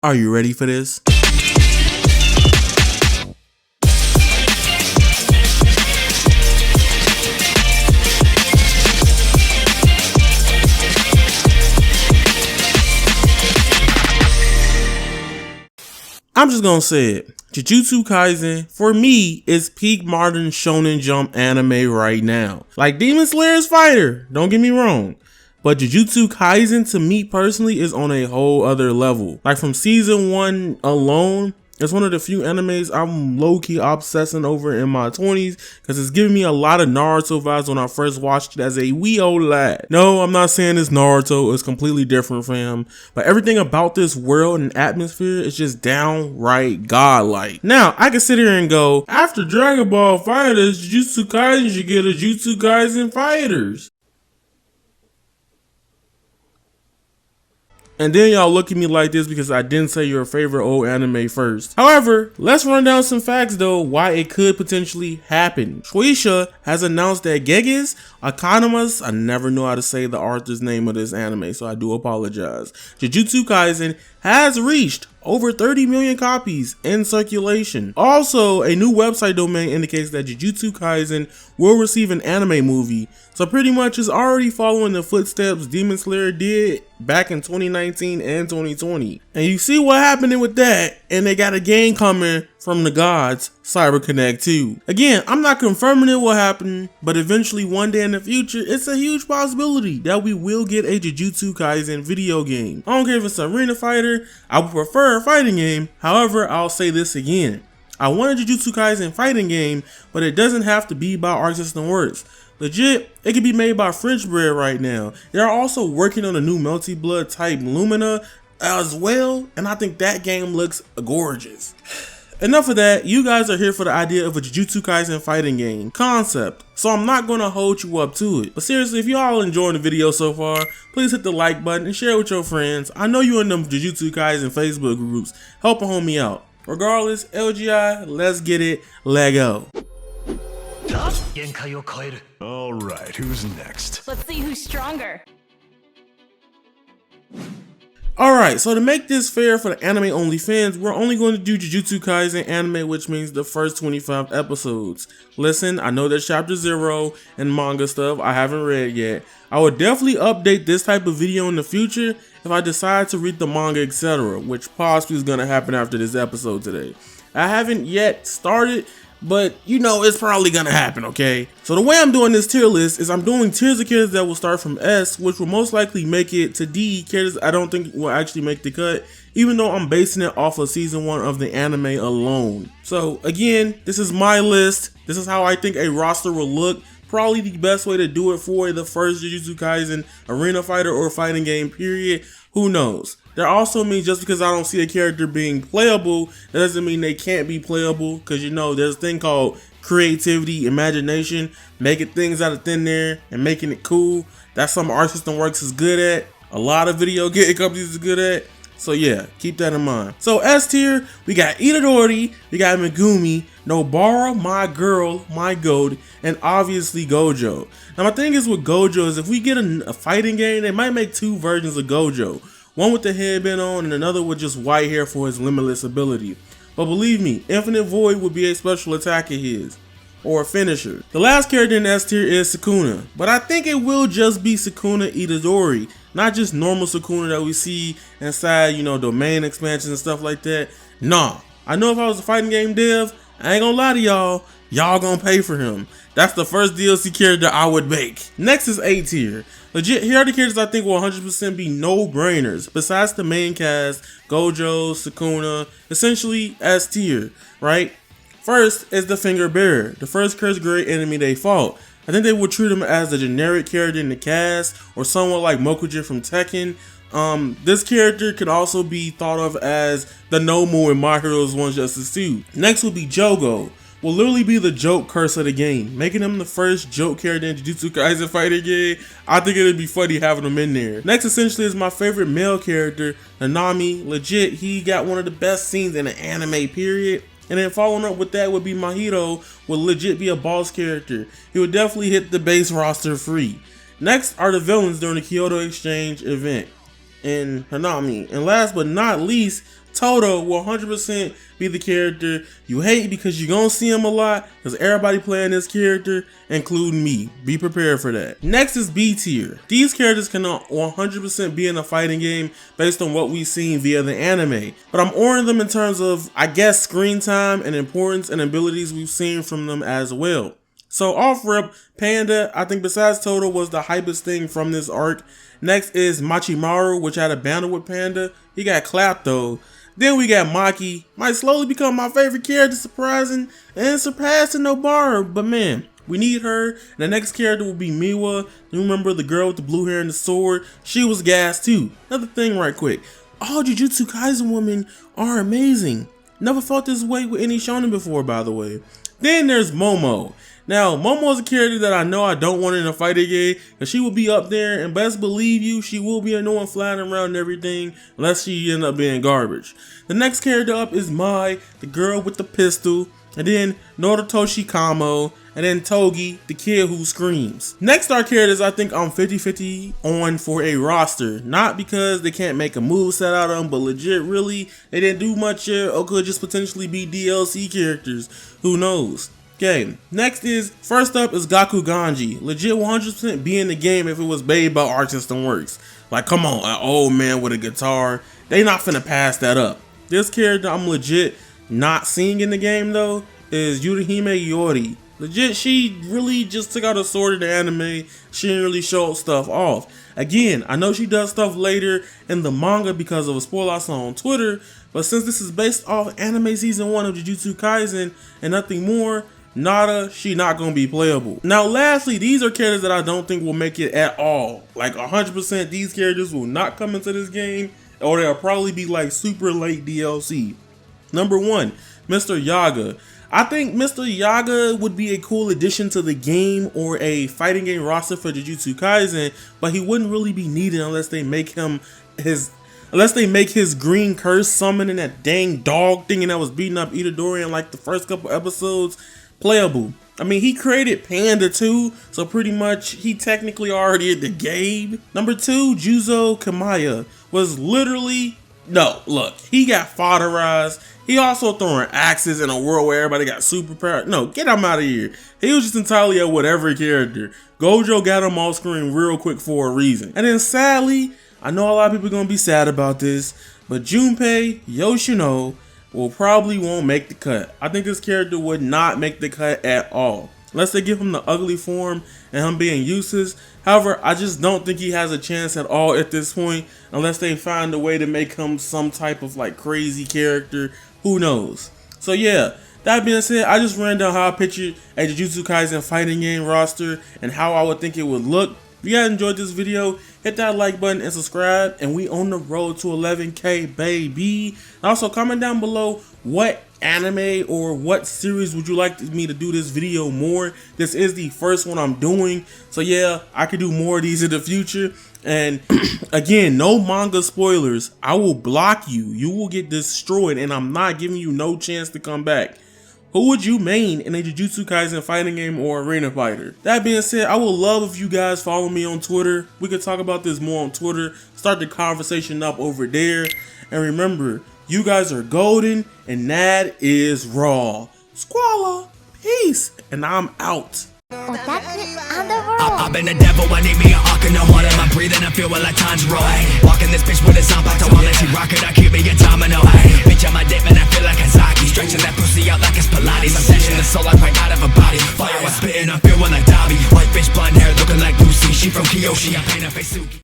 Are you ready for this? I'm just gonna say it. Jujutsu Kaisen, for me, is peak modern Shonen Jump anime right now. Like Demon Slayer's Fighter, don't get me wrong. But Jujutsu Kaisen, to me personally, is on a whole other level. Like from season 1 alone, it's one of the few animes I'm low-key obsessing over in my 20s because it's giving me a lot of Naruto vibes when I first watched it as a wee old lad. No, I'm not saying it's Naruto, it's completely different, fam. But everything about this world and atmosphere is just downright godlike. Now, I can sit here and go, after Dragon Ball FighterZ, Jujutsu Kaisen should get a Jujutsu Kaisen FighterZ. And then y'all look at me like this because I didn't say your favorite old anime first. However, let's run down some facts though why it could potentially happen. Shueisha has announced that Geges Akanamas, I never know how to say the author's name of this anime, so I do apologize. Jujutsu Kaisen has reached over 30 million copies in circulation. Also, a new website domain indicates that Jujutsu Kaisen will receive an anime movie, so pretty much it's already following the footsteps Demon Slayer did back in 2019 and 2020. And you see what happened with that, and they got a game coming from the gods, CyberConnect 2. Again, I'm not confirming it will happen, but eventually one day in the future, it's a huge possibility that we will get a Jujutsu Kaisen video game. I don't care if it's an arena fighter, I would prefer a fighting game. However, I'll say this again. I want a Jujutsu Kaisen fighting game, but it doesn't have to be by Arc System Works. Legit, it could be made by French Bread right now. They are also working on a new Melty Blood type Lumina as well, and I think that game looks gorgeous. Enough of that, you guys are here for the idea of a Jujutsu Kaisen fighting game concept, so I'm not going to hold you up to it. But seriously, if you all enjoying the video so far, please hit the like button and share it with your friends. I know you're in them Jujutsu Kaisen Facebook groups, help a homie out. Regardless, LGI, let's get it, let go. Alright, who's next? Let's see who's stronger. Alright, so to make this fair for the anime only fans, we're only going to do Jujutsu Kaisen anime, which means the first 25 episodes. Listen, I know there's chapter 0 and manga stuff I haven't read yet. I would definitely update this type of video in the future if I decide to read the manga, etc., which possibly is going to happen after this episode today. I haven't yet started, but you know it's probably gonna happen, okay? So the way I'm doing this tier list is I'm doing tiers of characters that will start from S, which will most likely make it to D. Characters I don't think will actually make the cut, even though I'm basing it off of season 1 of the anime alone. So again, this is my list. This is how I think a roster will look. Probably the best way to do it for the first Jujutsu Kaisen arena fighter or fighting game, period. Who knows? That also means just because I don't see a character being playable, that doesn't mean they can't be playable, because you know there's a thing called creativity, imagination, making things out of thin air and making it cool. That's something Arc System Works is good at, a lot of video game companies is good at. So yeah, keep that in mind. So S tier, we got Itadori, we got Megumi, Nobara, my girl, my goat, and obviously Gojo. Now my thing is with Gojo is if we get a fighting game, they might make 2 versions of Gojo. One with the headband on and another with just white hair for his limitless ability. But believe me, Infinite Void would be a special attack of his, or a finisher. The last character in S tier is Sukuna, but I think it will just be Sukuna Itadori, not just normal Sukuna that we see inside, you know, domain expansions and stuff like that. Nah, I know if I was a fighting game dev, I ain't gonna lie to y'all, y'all gonna pay for him. That's the first DLC character I would make. Next is A tier. Legit, here are the characters I think will 100% be no-brainers. Besides the main cast, Gojo, Sukuna, essentially S tier, right? First is the Finger Bearer, the first cursed grade enemy they fought. I think they would treat him as a generic character in the cast, or someone like Mokujin from Tekken. This character could also be thought of as the Nomu in My Heroes 1 Justice 2. Next will be Jogo. Will literally be the joke curse of the game, making him the first joke character in Jujutsu Kaisen fighting game. I think it'd be funny having him in there. Next essentially is my favorite male character, Nanami. Legit, he got one of the best scenes in the anime, period. And then following up with that would be Mahito, would legit be a boss character. He would definitely hit the base roster free. Next are the villains during the Kyoto Exchange event in Hanami. And last but not least, Todo will 100% be the character you hate because you're gonna see him a lot because everybody playing this character, including me. Be prepared for that. Next is B tier. These characters cannot 100% be in a fighting game based on what we've seen via the anime, but I'm ordering them in terms of, I guess, screen time and importance and abilities we've seen from them as well. So off rip, Panda, I think besides Todo, was the hypest thing from this arc. Next is Machimaru, which had a battle with Panda. He got clapped though. Then we got Maki, might slowly become my favorite character, surprising and surpassing Nobara, but man, we need her. And the next character will be Miwa. You remember the girl with the blue hair and the sword? She was gas too. Another thing right quick, all Jujutsu Kaisen women are amazing. Never felt this way with any shonen before, by the way. Then there's Momo. Now, Momo is a character that I know I don't want in a fighting game, because she will be up there, and best believe you, she will be annoying flying around and everything, unless she end up being garbage. The next character up is Mai, the girl with the pistol, and then Nodotoshi Kamo, and then Togi, the kid who screams. Next are characters I think I'm 50-50 on for a roster, not because they can't make a move set out of them, but legit really, they didn't do much yet, or could just potentially be DLC characters, who knows. Okay, next is, first up is Gaku Ganji. Legit 100% be in the game if it was made by Arc System Works. Like, come on, an old man with a guitar. They not finna pass that up. This character I'm legit not seeing in the game though is Yudohime Yori. Legit, she really just took out a sword in the anime. She didn't really show stuff off. Again, I know she does stuff later in the manga because of a spoiler I saw on Twitter, but since this is based off anime season 1 of Jujutsu Kaisen and nothing more, nada, she not gonna be playable. Now lastly, these are characters that I don't think will make it at all. Like 100% these characters will not come into this game, or they'll probably be like super late DLC. Number 1, Mr. Yaga. I think Mr. Yaga would be a cool addition to the game or a fighting game roster for Jujutsu Kaisen, but he wouldn't really be needed unless they make him his green curse summoning that dang dog thing that was beating up Itadori in like the first couple episodes playable. I mean, he created Panda too, so pretty much he technically already in the game. Number 2, Juzo Kamaya was literally, no, look, he got fodderized. He also throwing axes in a world where everybody got superpower. No, get him out of here. He was just entirely a whatever character. Gojo got him off screen real quick for a reason. And then sadly, I know a lot of people are gonna be sad about this, but Junpei Yoshino will probably won't make the cut. I think this character would not make the cut at all, unless they give him the ugly form and him being useless. However, I just don't think he has a chance at all at this point, unless they find a way to make him some type of like crazy character. Who knows? So yeah, that being said, I just ran down how I pictured a Jujutsu Kaisen fighting game roster and how I would think it would look. If you guys enjoyed this video, hit that like button and subscribe, and we on the road to 11K, baby. And also comment down below what anime or what series would you like me to do this video more. This is the first one I'm doing, so yeah, I could do more of these in the future. And again, no manga spoilers. I will block you. You will get destroyed, and I'm not giving you no chance to come back. Who would you main in a Jujutsu Kaisen fighting game or arena fighter? That being said, I would love if you guys follow me on Twitter. We could talk about this more on Twitter. Start the conversation up over there. And remember, you guys are golden, and that is raw. Squalla, peace, and I'm out. I've been the devil, I need me an arc and no water. I'm breathing, I feel like time's rolling. Walking this bitch with a sound to wallet. She rock it, I keep me a domino. Bitch, on my dick, man, I feel like Kazaki. Stretching that pussy out like it's Pilates. I'm snatching the soul like right out of her body. Fire, I spitting, I feel like Dobby. White bitch, blonde hair, looking like Lucy. She from Kyoshi, I paint her face Suki.